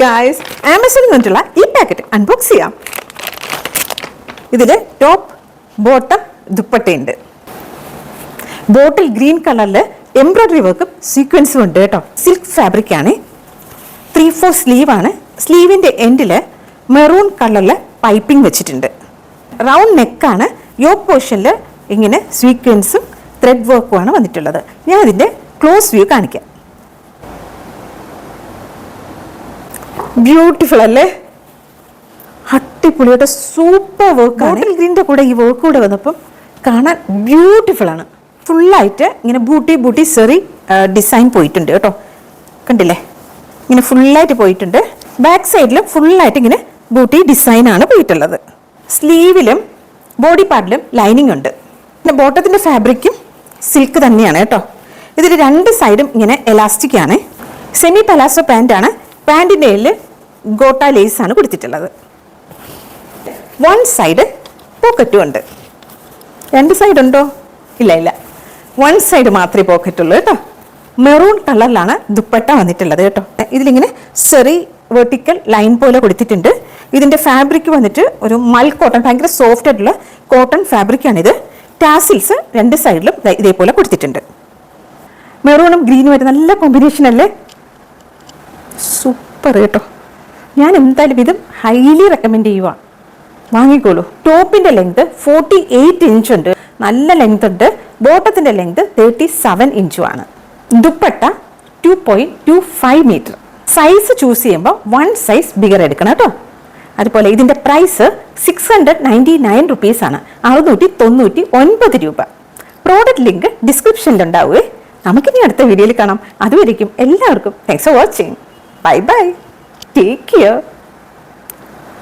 Guys, ആമസോണിൽ നിന്നിട്ടുള്ള ഈ packet unbox ചെയ്യാം. ഇതിൽ ടോപ്പ് ബോട്ടം ദുപ്പട്ടയുണ്ട്. ബോട്ടിൽ ഗ്രീൻ കളറിൽ എംബ്രോയിഡറി വർക്കും സീക്വൻസും ഉണ്ട് കേട്ടോ. സിൽക്ക് ഫാബ്രിക് ആണ്. 3/4 സ്ലീവ് ആണ്. സ്ലീവിൻ്റെ എൻഡിൽ മെറൂൺ കളറിൽ പൈപ്പിംഗ് വെച്ചിട്ടുണ്ട്. റൗണ്ട് നെക്കാണ്. യോക്ക് പോർഷനിൽ ഇങ്ങനെ സീക്വൻസും ത്രെഡ് വർക്കുമാണ് വന്നിട്ടുള്ളത്. ഞാൻ ഇതിൻ്റെ ക്ലോസ് വ്യൂ കാണിക്കാം. ബ്യൂട്ടിഫുൾ അല്ലേ? അടിപൊളിയായിട്ട് സൂപ്പർ വർക്ക്. ബോട്ടിൽ ഗ്രീൻ്റെ കൂടെ ഈ വർക്ക് കൂടെ വന്നപ്പം കാണാൻ ബ്യൂട്ടിഫുൾ ആണ്. ഫുള്ളായിട്ട് ഇങ്ങനെ ബൂട്ടി സെറി ഡിസൈൻ പോയിട്ടുണ്ട് കേട്ടോ. കണ്ടില്ലേ? ഇങ്ങനെ ഫുള്ളായിട്ട് പോയിട്ടുണ്ട്. ബാക്ക് സൈഡിലും ഫുള്ളായിട്ട് ഇങ്ങനെ ബൂട്ടി ഡിസൈനാണ് പോയിട്ടുള്ളത്. സ്ലീവിലും ബോഡി പാർട്ടിലും ലൈനിങ് ഉണ്ട്. പിന്നെ ബോട്ടത്തിൻ്റെ ഫാബ്രിക്കും സിൽക്ക് തന്നെയാണ് കേട്ടോ. ഇതിൽ രണ്ട് സൈഡും ഇങ്ങനെ എലാസ്റ്റിക് ആണ്. Semi palazzo പാൻ്റാണ്. പാൻറ്റിൻ്റെ കയ്യിൽ ഗോട്ട ലേസാണ് കൊടുത്തിട്ടുള്ളത്. വൺ സൈഡ് പോക്കറ്റും ഉണ്ട്. രണ്ട് സൈഡ് ഉണ്ടോ? ഇല്ല, വൺ സൈഡ് മാത്രമേ പോക്കറ്റുള്ളൂ കേട്ടോ. മെറൂൺ കളറിലാണ് ദുപ്പട്ട വന്നിട്ടുള്ളത് കേട്ടോ. ഇതിലിങ്ങനെ സെറി വെർട്ടിക്കൽ ലൈൻ പോലെ കൊടുത്തിട്ടുണ്ട്. ഇതിൻ്റെ ഫാബ്രിക് വന്നിട്ട് ഒരു മൽ കോട്ടൺ, ഭയങ്കര സോഫ്റ്റ് ആയിട്ടുള്ള കോട്ടൺ ഫാബ്രിക്കാണിത്. ടാസിൽസ് രണ്ട് സൈഡിലും ഇതേപോലെ കൊടുത്തിട്ടുണ്ട്. മെറൂണും ഗ്രീനും ആയിട്ട് നല്ല കോമ്പിനേഷൻ അല്ലേ? സൂപ്പർ കേട്ടോ. ഞാൻ എന്തായാലും ഇതും ഹൈലി റെക്കമെൻഡ് ചെയ്യുക. വാങ്ങിക്കോളൂ. ടോപ്പിൻ്റെ ലെങ്ത് 48 ഇഞ്ച് ഉണ്ട്. നല്ല ലെങ്ത് ഉണ്ട്. ബോട്ടത്തിൻ്റെ ലെങ്ത് 37 ഇഞ്ചുമാണ്. ദുപ്പട്ട 2.25 മീറ്റർ. സൈസ് ചൂസ് ചെയ്യുമ്പോൾ 1 സൈസ് ബിഗർ എടുക്കണം കേട്ടോ. അതുപോലെ ഇതിൻ്റെ പ്രൈസ് 699 റുപ്പീസാണ്. 699 രൂപ. പ്രോഡക്റ്റ് ലിങ്ക് ഡിസ്ക്രിപ്ഷനിൽ ഉണ്ടാവുകയെ. നമുക്കിനി അടുത്ത വീഡിയോയിൽ കാണാം. അതുവരെയും എല്ലാവർക്കും thanks for watching. Bye bye. Take care.